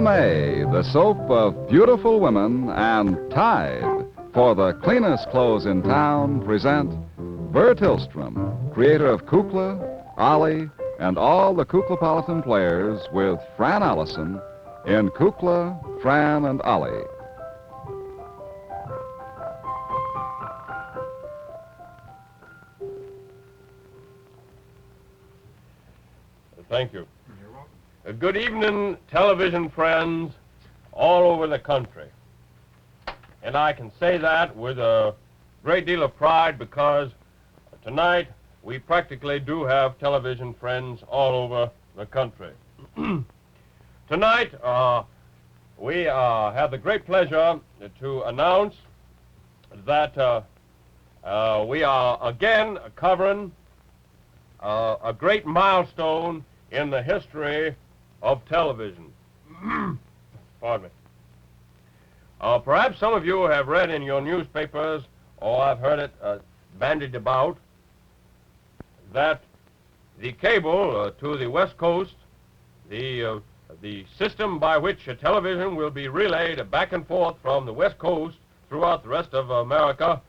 Camay, the soap of beautiful women, and Tide, for the cleanest clothes in town, present Bert Hillstrom, creator of Kukla, Ollie, and all the Kuklapolitan players with Fran Allison in Kukla, Fran and Ollie. Thank you. You're welcome. Good evening, television friends all over the country. And I can say that with a great deal of pride because tonight we practically do have television friends all over the country. Tonight we have the great pleasure to announce that we are again covering a great milestone in the history of television. Pardon me. Perhaps some of you have read in your newspapers, or I've heard it bandied about, that the cable to the West Coast, the system by which television will be relayed back and forth from the West Coast throughout the rest of America,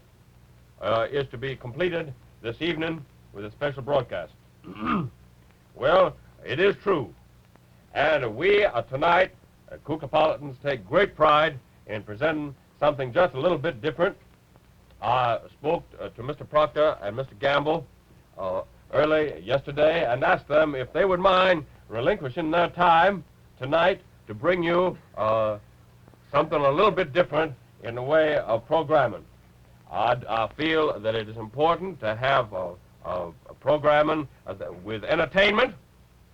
is to be completed this evening with a special broadcast. Well, it is true. And we tonight, Kuklapolitans, take great pride in presenting something just a little bit different. I spoke to Mr. Proctor and Mr. Gamble early yesterday and asked them if they would mind relinquishing their time tonight to bring you something a little bit different in the way of programming. I feel that it is important to have programming with entertainment.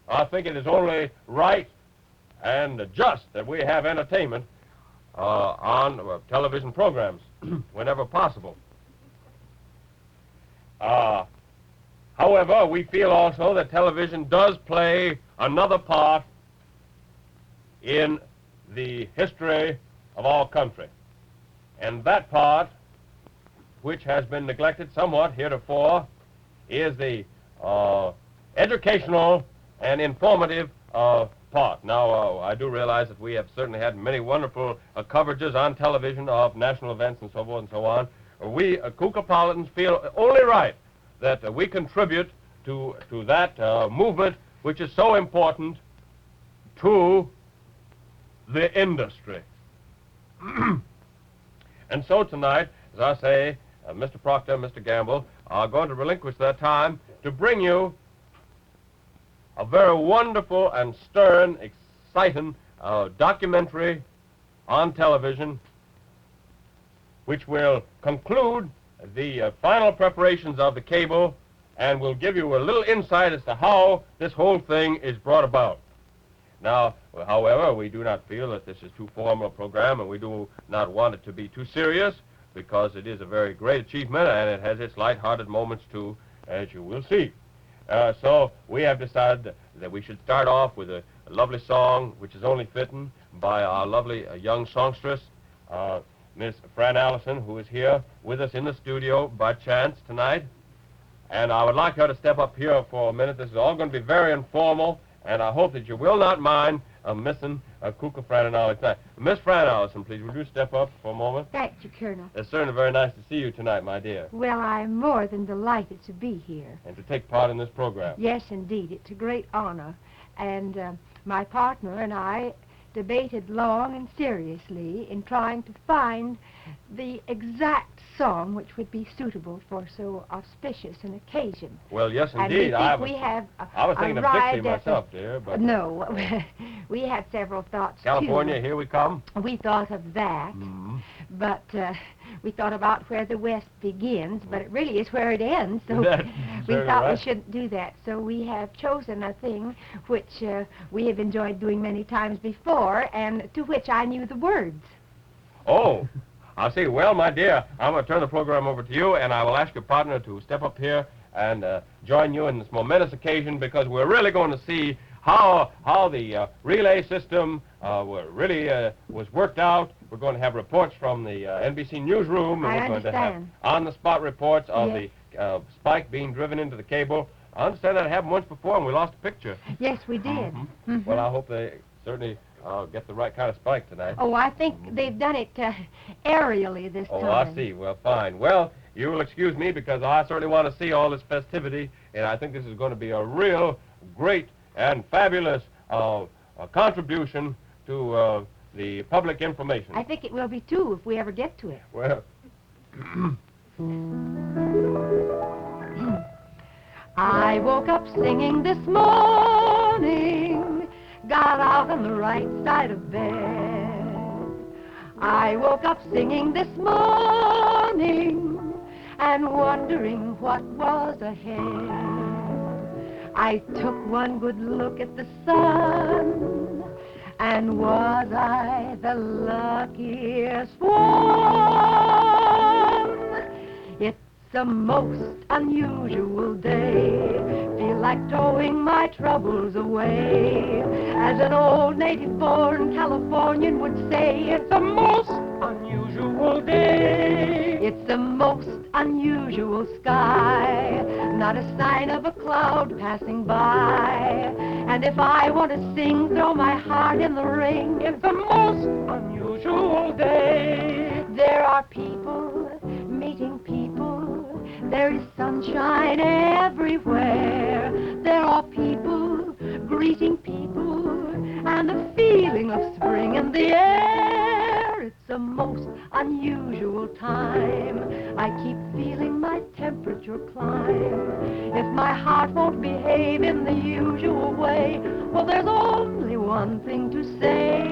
I think it is only right and just that we have entertainment on television programs whenever possible. However, we feel also that television does play another part in the history of our country. And that part, which has been neglected somewhat heretofore, is the educational and informative part. Now, I do realize that we have certainly had many wonderful coverages on television of national events and so forth and so on. We Kuklapolitans feel only right that we contribute to that movement which is so important to the industry. And so tonight, as I say, Mr. Proctor and Mr. Gamble are going to relinquish their time to bring you a very wonderful and stern, exciting documentary on television which will conclude the final preparations of the cable and will give you a little insight as to how this whole thing is brought about. Now, however, we do not feel that this is too formal a program, and we do not want it to be too serious, because it is a very great achievement, and it has its light-hearted moments, too, as you will see. So we have decided that we should start off with a lovely song, which is only fitting, by our lovely young songstress, Miss Fran Allison, who is here with us in the studio by chance tonight. And I would like her to step up here for a minute. This is all going to be very informal, and I hope that you will not mind missing Kukla, Fran and Ollie tonight. Miss Fran Allison, please, would you step up for a moment? Thank you, Colonel. It's certainly very nice to see you tonight, my dear. Well, I'm more than delighted to be here. And to take part in this program. Yes, indeed. It's a great honor. And my partner and I debated long and seriously in trying to find the exact song which would be suitable for so auspicious an occasion. Well, yes, indeed. I was thinking of Dixie myself, dear, but... No, we had several thoughts, California, too. here we come. We thought of that, but we thought about where the West begins, but it really is where it ends, so we thought we shouldn't do that. So we have chosen a thing which we have enjoyed doing many times before, and to which I knew the words. Oh, I see. Well, my dear, I'm going to turn the program over to you, and I will ask your partner to step up here and join you in this momentous occasion, because we're really going to see how the relay system really was worked out. We're going to have reports from the NBC Newsroom, and we're going to have on-the-spot reports of the spike being driven into the cable. I understand that happened once before, and we lost a picture. Yes, we did. Well, I hope they certainly get the right kind of spike tonight. Oh, I think they've done it aerially this time. Oh, I see. Well, fine. Well, you will excuse me because I certainly want to see all this festivity, and I think this is going to be a real great and fabulous contribution to the public information. I think it will be, too, if we ever get to it. Well... I woke up singing this morning, got out on the right side of bed. I woke up singing this morning and wondering what was ahead. I took one good look at the sun, and was I the luckiest one? It's a most unusual day, feel like throwing my troubles away. As an old native-born Californian would say, it's a most unusual day. It's the most unusual sky, not a sign of a cloud passing by. And if I want to sing, throw my heart in the ring, it's the most unusual day. There are people meeting people, there is sunshine everywhere. There are people greeting people, and the feeling of spring in the air. It's a most unusual time. I keep feeling my temperature climb. If my heart won't behave in the usual way, well, there's only one thing to say.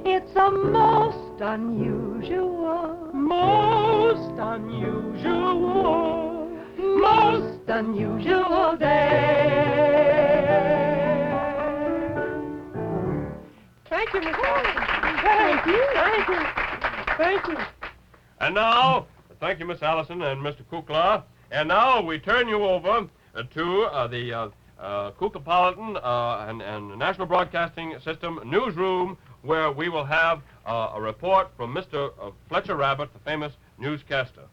It's a most unusual day. Thank you, Miss Allison. Thank you. Thank you. And now, thank you, Miss Allison and Mr. Kukla. And now we turn you over to the Kuklapolitan and National Broadcasting System Newsroom, where we will have a report from Mr. Fletcher Rabbit, the famous newscaster.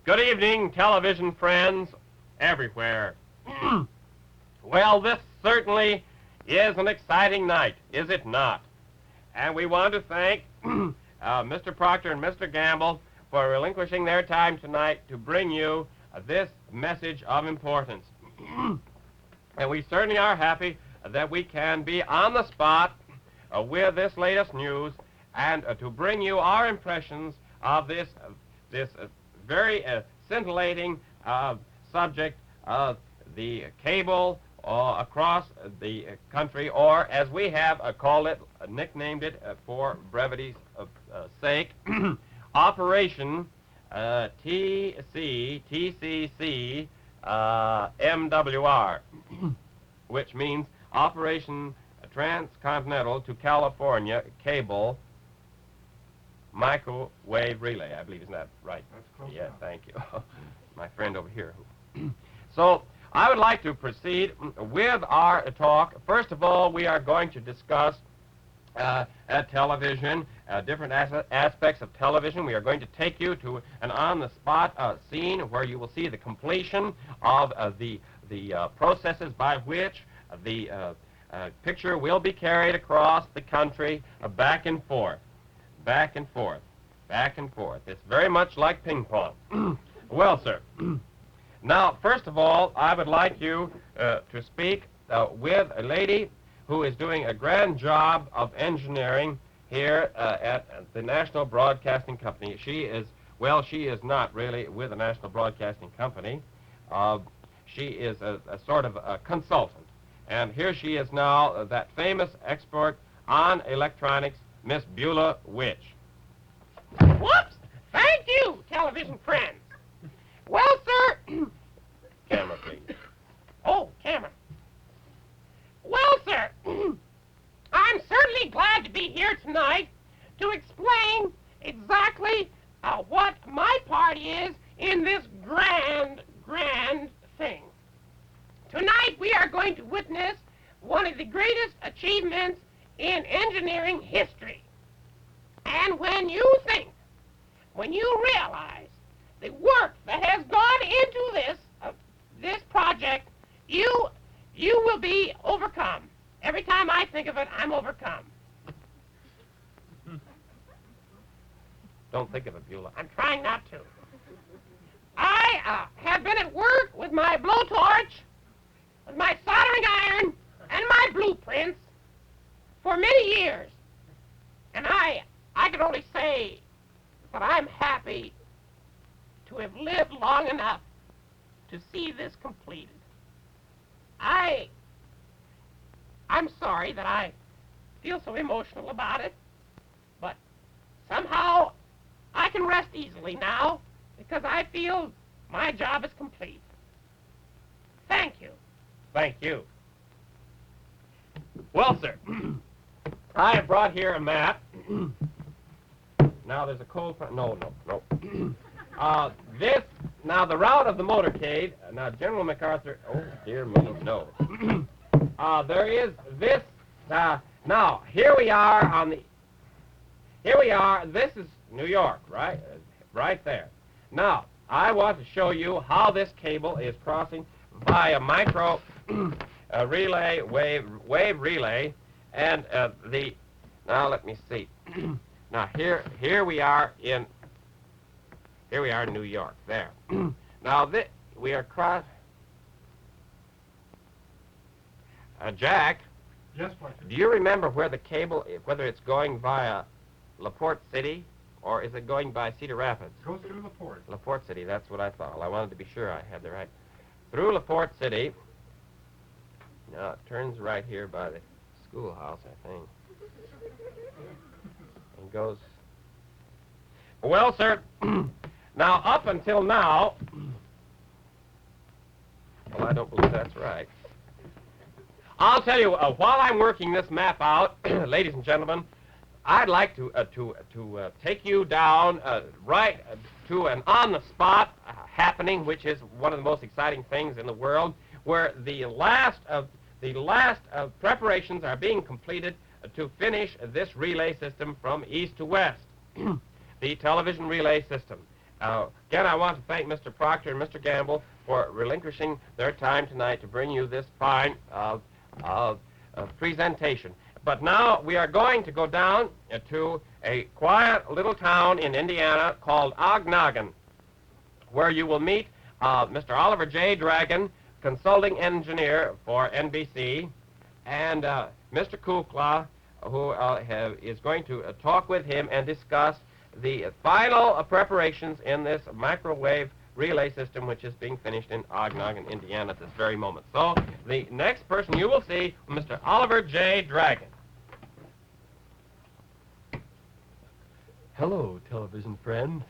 Good evening, television friends everywhere. Well, this certainly is an exciting night, is it not? And we want to thank Mr. Proctor and Mr. Gamble for relinquishing their time tonight to bring you this message of importance. And we certainly are happy that we can be on the spot with this latest news and to bring you our impressions of this very scintillating subject of the cable across the country, or as we have called it, nicknamed it for brevity's sake, Operation TCC MWR, which means Operation Transcontinental to California Cable Microwave Relay. I believe, isn't that right? That's close. Yeah, thank you. My friend over here. So I would like to proceed with our talk. First of all, we are going to discuss television, different aspects of television. We are going to take you to an on-the-spot scene where you will see the completion of the processes by which the picture will be carried across the country back and forth, back and forth, back and forth. It's very much like ping pong. Well, sir, now, first of all, I would like you to speak with a lady who is doing a grand job of engineering here at the National Broadcasting Company. She is not really with the National Broadcasting Company. She is a sort of a consultant. And here she is now, that famous expert on electronics, Miss Beulah Witch. Whoops! Thank you, television friends. Well, sir... Camera, please. Oh, camera. Well, sir, I'm certainly glad to be here tonight to explain exactly what my part is in this grand thing. Tonight we are going to witness one of the greatest achievements in engineering history. And when you realize the work that has gone into this project, you will be overcome. every time I think of it, I'm overcome. Don't think of it, Beulah. I'm trying not to. I have been at work with my blowtorch, with my soldering iron, and my blueprints for many years. And I can only say that I'm happy to have lived long enough to see this completed. I'm sorry that I feel so emotional about it, but somehow I can rest easily now because I feel my job is complete. Thank you. Thank you. Well, sir, I have brought here a map. Now, there's a cold front. No. Now, the route of the motorcade. Now, General MacArthur. Oh, dear me, no. There is this. Now, here we are This is New York, right? Right there. Now, I want to show you how this cable is crossing by a micro relay, wave relay, and now let me see. Now here we are in New York. There. Now we are cross. Jack. Yes, Martin. Do you remember where the cable, whether it's going via LaPorte City or is it going by Cedar Rapids? It goes through LaPorte. LaPorte City, that's what I thought. Well, I wanted to be sure I had the right. Through LaPorte City. Now, it turns right here by the schoolhouse, I think. And goes... Well, sir, now, up until now... Well, I don't believe that's right. I'll tell you, while I'm working this map out, ladies and gentlemen, I'd like to take you down right to an on-the-spot happening, which is one of the most exciting things in the world, where the last of preparations are being completed to finish this relay system from east to west, the television relay system. Again, I want to thank Mr. Proctor and Mr. Gamble for relinquishing their time tonight to bring you this fine presentation. But now we are going to go down to a quiet little town in Indiana called Ognogan, where you will meet Mr. Oliver J. Dragon, consulting engineer for NBC, and Mr. Kukla, who is going to talk with him and discuss the final preparations in this microwave relay system, which is being finished in Ognogan, Indiana at this very moment. So the next person you will see, Mr. Oliver J. Dragon. Hello, television friends.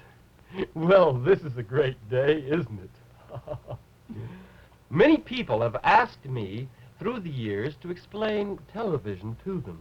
Well, this is a great day, isn't it? Many people have asked me through the years to explain television to them,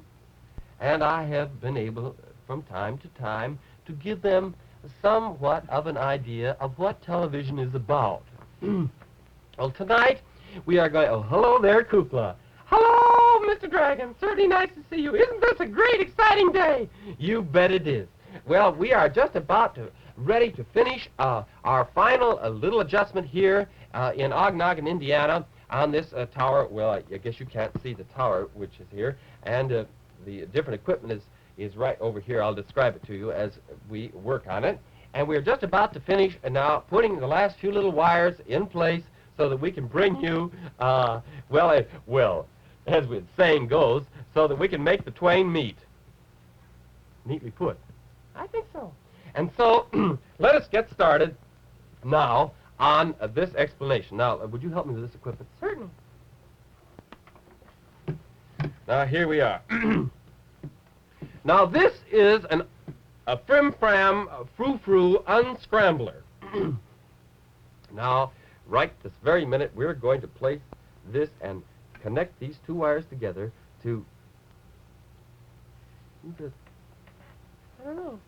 and I have been able, from time to time, to give them somewhat of an idea of what television is about. Well, tonight we are going... Oh, hello there, Kukla. Hello, Mr. Dragon. Certainly nice to see you. Isn't this a great, exciting day? You bet it is. Well, we are just about ready to finish our final little adjustment here in Ognogan, Indiana, on this tower. Well, I guess you can't see the tower, which is here, and the different equipment is right over here. I'll describe it to you as we work on it. And we're just about to finish now putting the last few little wires in place so that we can bring you, well, as the saying goes, so that we can make the twain meet. Neatly put. I think so. And so, let us get started now on this explanation. Now, would you help me with this equipment? Certainly. Now, here we are. Now, this is a frim-fram, frou-frou unscrambler. Now, right this very minute, we're going to place this and connect these two wires together to... I don't know.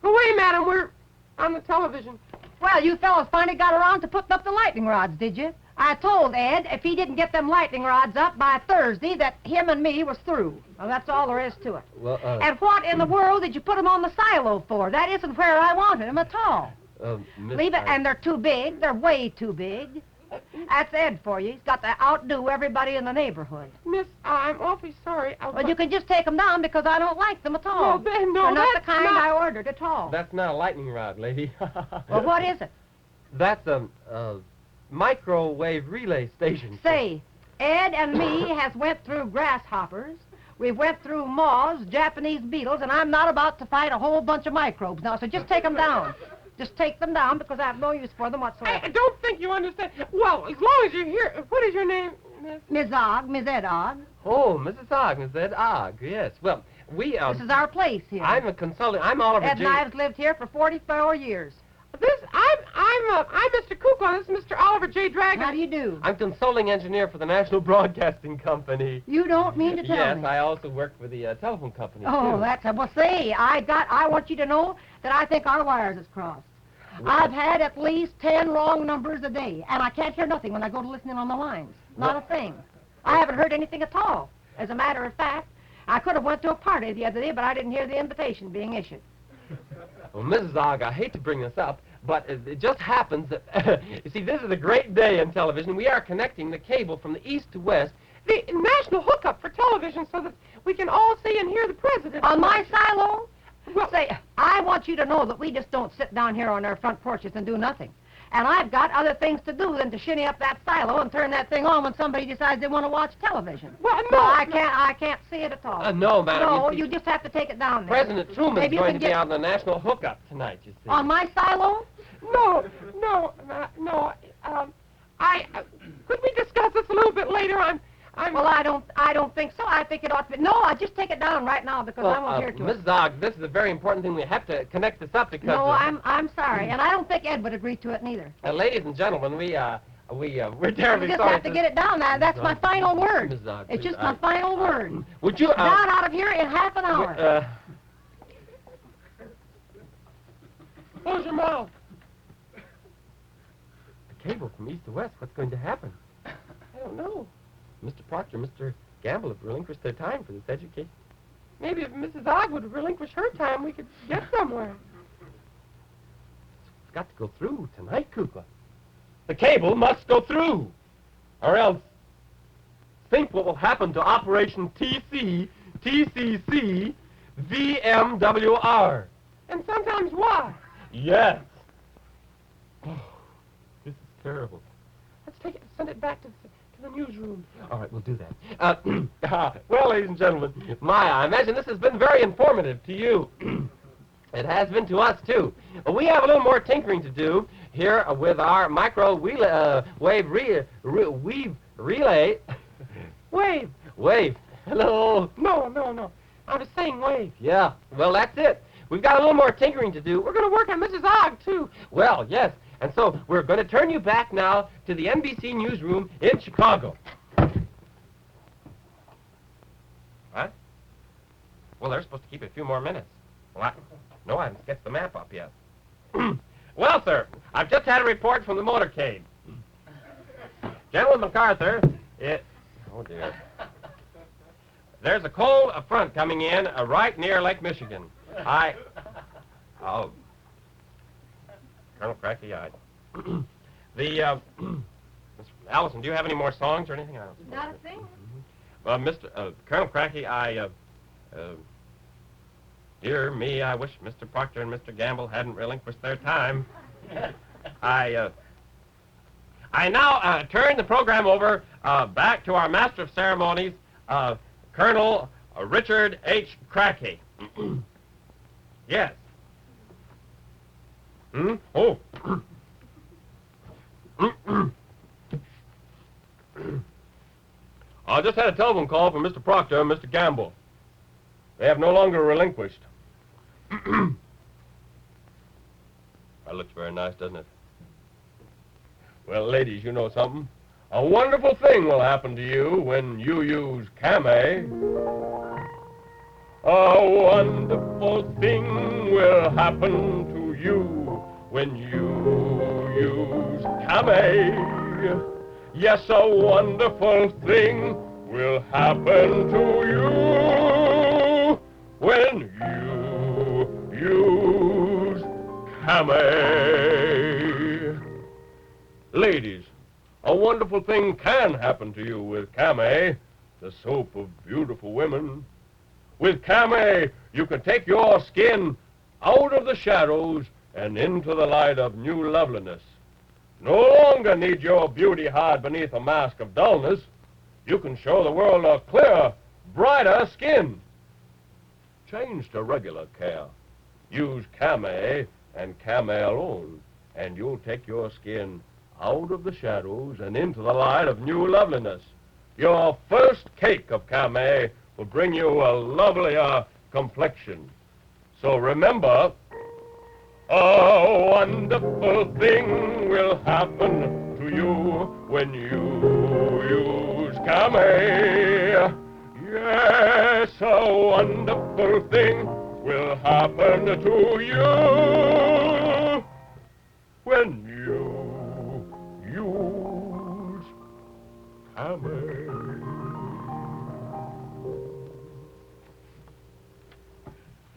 Oh, wait, madam, we're on the television. Well, you fellas finally got around to putting up the lightning rods, did you? I told Ed if he didn't get them lightning rods up by Thursday that him and me was through. Well, that's all there is to it. Well, And what in the world did you put them on the silo for? That isn't where I wanted them at all. Leave it, and they're too big. They're way too big. That's Ed for you. He's got to outdo everybody in the neighborhood. Miss, I'm awfully sorry. Well, you can just take them down because I don't like them at all. No, then, no, They're not the that's kind not- I ordered at all. That's not a lightning rod, lady. Well, what is it? That's a microwave relay station. Say, Ed and me has went through grasshoppers. We've went through moths, Japanese beetles, and I'm not about to fight a whole bunch of microbes now, so just take them down. Just take them down because I have no use for them whatsoever. I don't think you understand. Well, as long as you're here, what is your name, Miss? Ms. Ogg, Ms. Ed Ogg. Oh, Mrs. Ogg, Miss Ed Ogg, yes. Well, we, This is our place here. I'm a consultant. I'm Oliver Ed J. and I have lived here for 44 years. I'm Mr. Kukla. This is Mr. Oliver J. Dragon. How do you do? I'm consulting engineer for the National Broadcasting Company. You don't mean to tell Yes, me. I also work for the telephone company, Oh, too. that's well. Say, I want you to know that I think our wires is crossed. I've had at least 10 wrong numbers a day, and I can't hear nothing when I go to listening on the lines. Not a thing. I haven't heard anything at all. As a matter of fact, I could have went to a party the other day, but I didn't hear the invitation being issued. Well, Mrs. Ogg, I hate to bring this up, but it just happens that, you see, this is a great day in television. We are connecting the cable from the east to west. The national hookup for television so that we can all see and hear the president. On my silo? Well, Say, I want you to know that we just don't sit down here on our front porches and do nothing. And I've got other things to do than to shinny up that silo and turn that thing on when somebody decides they want to watch television. Well, No, no, I can't see it at all. No, madam. No, you see, you just have to take it down there. President Truman's Maybe you going can to be get- on the national hookup tonight, you see. On my silo? no. Could we discuss this a little bit later? Well, I don't think so. I think it ought to be. No, I just take it down right now because I won't hear to it. Mrs. Ogg, this is a very important thing. We have to connect this up because... No, I'm sorry, and I don't think Ed would agree to it neither. ladies and gentlemen, we're We terribly just sorry. have to get it down now. That's my final word. Mrs. Ogg, It's please, just my final word. Would you... Down out of here in half an hour. Close your mouth. The cable from east to west, what's going to happen? I don't know. Mr. Proctor, Mr. Gamble have relinquished their time for this education. Maybe if Mrs. Ogg would relinquish her time, we could get somewhere. It's got to go through tonight, Kukla. The cable must go through, or else think what will happen to Operation TCC VMWR. And sometimes why? Yes. Oh, this is terrible. Let's send it back to the newsroom. All right, we'll do that. Well, ladies and gentlemen, I imagine this has been very informative to you. It has been to us, too. We have a little more tinkering to do here with our microwave relay. Wave. Hello. No. I was saying wave. Yeah, well, that's it. We've got a little more tinkering to do. We're going to work on Mrs. Ogg, too. Well, yes. And so we're going to turn you back now to the NBC Newsroom in Chicago. What? Well, they're supposed to keep it a few more minutes. Well, no, I haven't sketched the map up yet. Well, sir, I've just had a report from the motorcade. General MacArthur, oh, dear. There's a cold front coming in right near Lake Michigan. Oh, Colonel Cracky-eyed. Allison, do you have any more songs or anything else? Not a thing. Well, Colonel Cracky, dear me, I wish Mr. Proctor and Mr. Gamble hadn't relinquished their time. I now turn the program over back to our Master of Ceremonies, Colonel Richard H. Cracky. Yes. Oh. I just had a telephone call from Mr. Proctor and Mr. Gamble. They have no longer relinquished. That looks very nice, doesn't it? Well, ladies, you know something? A wonderful thing will happen to you when you use Kameh. A wonderful thing will happen to you when you use Kameh. Yes, a wonderful thing will happen to you when you use Kameh. Ladies, a wonderful thing can happen to you with Camay, the soap of beautiful women. With Camay, you can take your skin out of the shadows and into the light of new loveliness. No longer need your beauty hide beneath a mask of dullness. You can show the world a clearer, brighter skin. Change to regular care. Use Camay and Camay alone, and you'll take your skin out of the shadows and into the light of new loveliness. Your first cake of Camay will bring you a lovelier complexion. So remember, a wonderful thing will happen to you when you use Camay. Yes, a wonderful thing will happen to you when you use Camay.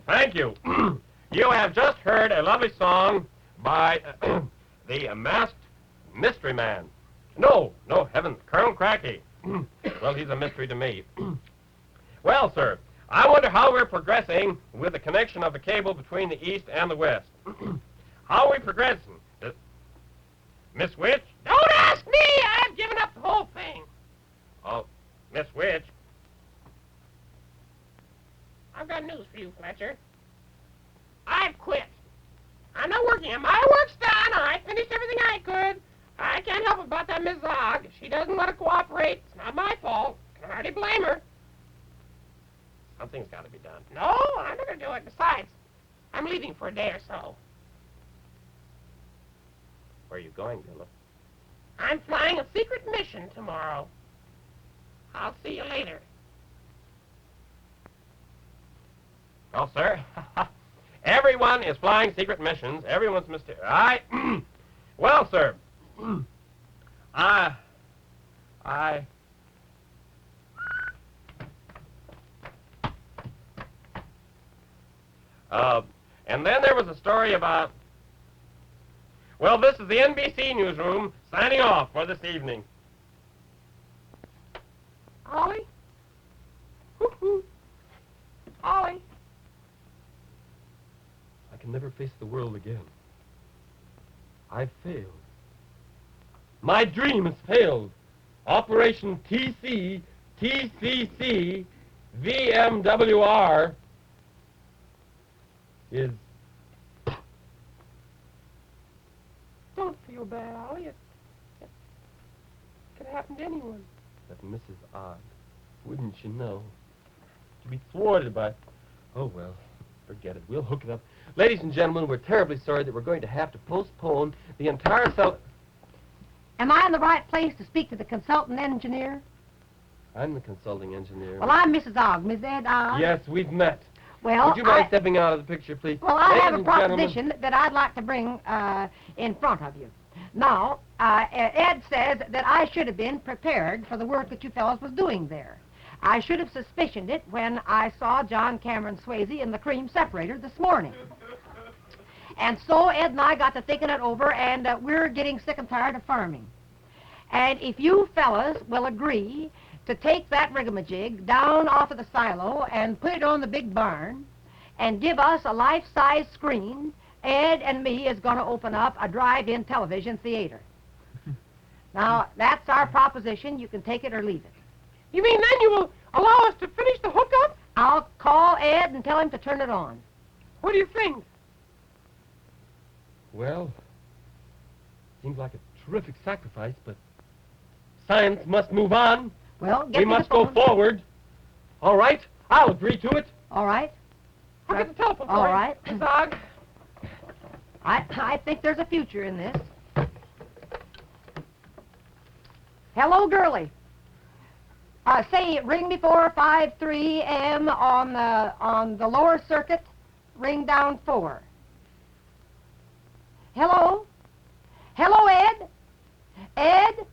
Thank you. You have just heard a lovely song by the masked mystery man. No, heavens, Colonel Cracky. Well, he's a mystery to me. Well, sir, I wonder how we're progressing with the connection of the cable between the East and the West. How are we progressing? Miss Witch? Don't ask me! I've given up the whole thing. Oh, Miss Witch. I've got news for you, Fletcher. I've quit. I'm not working. My work's done. I finished everything I could. I can't help about that Miss Zog. She doesn't want to cooperate. It's not my fault. Can hardly blame her. Something's got to be done. No, I'm not going to do it. Besides, I'm leaving for a day or so. Where are you going, Dilla? I'm flying a secret mission tomorrow. I'll see you later. Well, sir, everyone is flying secret missions. Everyone's mysterious. Well, sir, and then there was a story about, well, this is the NBC Newsroom signing off for this evening. Ollie? Hoo-hoo. Ollie? I can never face the world again. I've failed. My dream has failed. Operation TC, TCC, VMWR is... Don't feel bad, Ollie. It could happen to anyone. That Mrs. Odd, wouldn't you know? To be thwarted by... Oh, well, forget it. We'll hook it up. Ladies and gentlemen, we're terribly sorry that we're going to have to postpone the entire Am I in the right place to speak to the consultant engineer? I'm the consulting engineer. Well, I'm Mrs. Ogg. Miss Ed Ogg. Yes, we've met. Well, Would you mind stepping out of the picture, please? Well, I Ladies have a and proposition gentlemen, that I'd like to bring in front of you. Now, Ed says that I should have been prepared for the work that you fellows was doing there. I should have suspicioned it when I saw John Cameron Swayze in the cream separator this morning. And so Ed and I got to thinking it over, and we're getting sick and tired of farming. And if you fellas will agree to take that rigamajig down off of the silo and put it on the big barn and give us a life-size screen, Ed and me is going to open up a drive-in television theater. Now, that's our proposition. You can take it or leave it. You mean then you will allow us to finish the hookup? I'll call Ed and tell him to turn it on. What do you think? well, seems like a terrific sacrifice, but science must move on. Well, get We me the must go phone. forward. All right, I'll agree to it. All right. I'll get the telephone for All you, right. Miss Ogg. I think there's a future in this. Hello, girlie. Say, ring before 5:03 a.m. on the lower circuit. Ring down 4. Hello? Hello, Ed? Ed?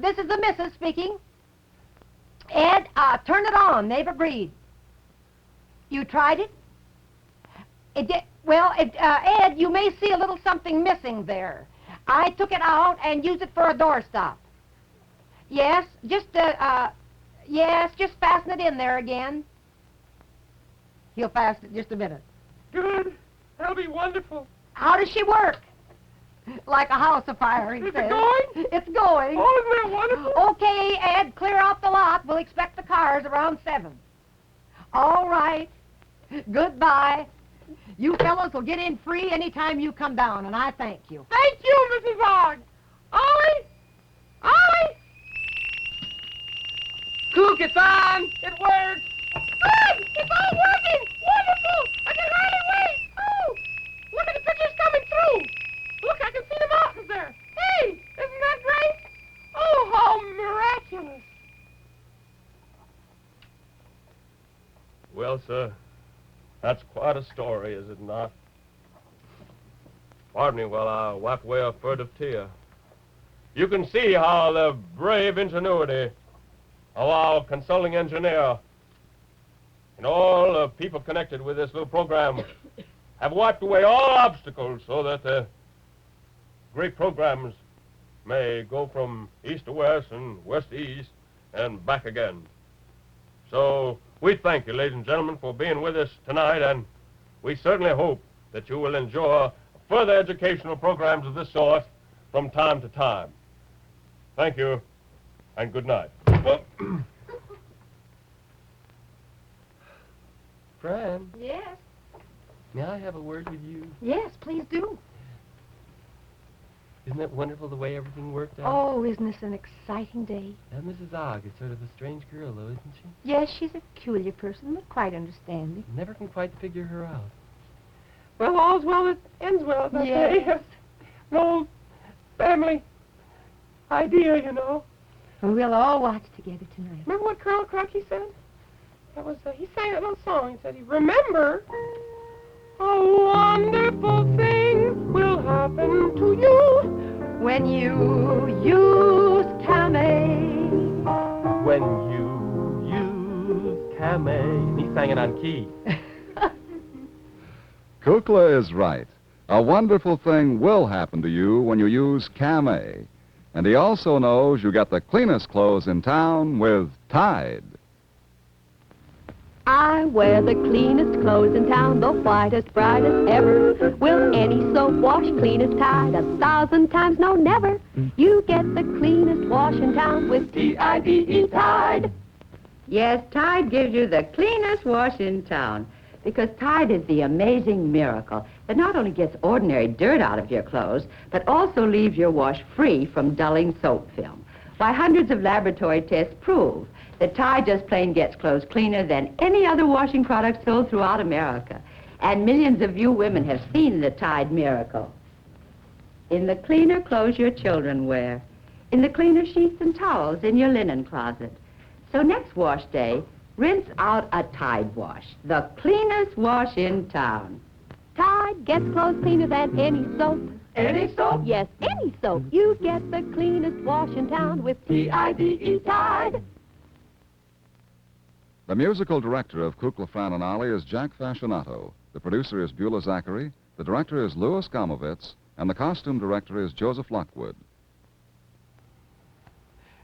This is the missus speaking. Ed, turn it on. They've agreed. You tried it? It did. Well, Ed, you may see a little something missing there. I took it out and used it for a doorstop. Yes, just fasten it in there again. He'll fasten it just a minute. Good. That'll be wonderful. How does she work? Like a house afire, he Is says. it going? It's going. Oh, isn't that wonderful? Okay, Ed, clear out the lot. We'll expect the cars around 7. All right. Goodbye. You fellows will get in free anytime you come down, and I thank you. Thank you, Mrs. Ogg. Ollie? Ollie? Cook, it's on! It works! Good! It's all working! Wonderful! I can hardly wait! Oh! Look at the pictures coming through! Look, I can see the mountains there! Hey! Isn't that great? Oh, how miraculous! Well, sir, that's quite a story, is it not? Pardon me while I wipe away a furtive tear. You can see how the brave ingenuity of our consulting engineer and all the people connected with this little program have wiped away all obstacles so that the great programs may go from east to west and west to east and back again. So we thank you, ladies and gentlemen, for being with us tonight, and we certainly hope that you will enjoy further educational programs of this sort from time to time. Thank you, and good night. Fran, Yes. may I have a word with you? Yes, please do. Isn't it wonderful the way everything worked out? Oh, isn't this an exciting day? Now, Mrs. Ogg is sort of a strange girl, though, isn't she? Yes, she's a peculiar person, but quite understanding. Never can quite figure her out. Well, all's well that ends well, as I Yes. say. An old family idea, you know. We'll all watch together tonight. Remember what Colonel Crocky said? That was, he sang that little song. He said, remember, a wonderful thing will happen to you When you use Camay. When you use Camay. He sang it on key. Kukla is right. A wonderful thing will happen to you when you use Camay. And he also knows you got the cleanest clothes in town with Tide. I wear the cleanest clothes in town, the whitest, brightest ever. Will any soap wash clean as Tide? 1,000 times, no, never. You get the cleanest wash in town with T-I-D-E, Tide. Yes, Tide gives you the cleanest wash in town. Because Tide is the amazing miracle that not only gets ordinary dirt out of your clothes, but also leaves your wash free from dulling soap film. Why, hundreds of laboratory tests prove that Tide just plain gets clothes cleaner than any other washing product sold throughout America. And millions of you women have seen the Tide miracle. In the cleaner clothes your children wear, in the cleaner sheets and towels in your linen closet. So next wash day, rinse out a Tide wash, the cleanest wash in town. Tide gets clothes cleaner than any soap. Any soap? Yes, any soap. You get the cleanest wash in town with T-I-D-E, Tide. The musical director of Kukla, Fran and Ollie is Jack Fascinato. The producer is Beulah Zachary. The director is Louis Gomovitz. And the costume director is Joseph Lockwood.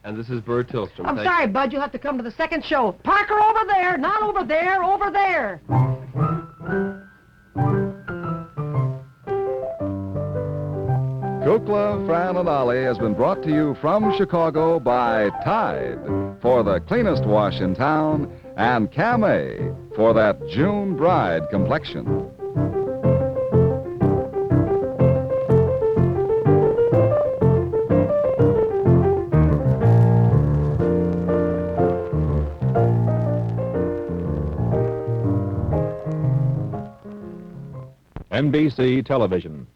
And this is Bert Tillstrom. I'm sorry, Bud, you'll have to come to the second show. Parker, over there, not over there, over there. Kukla, Fran and Ollie has been brought to you from Chicago by Tide for the cleanest wash in town and Camay for that June bride complexion. NBC Television.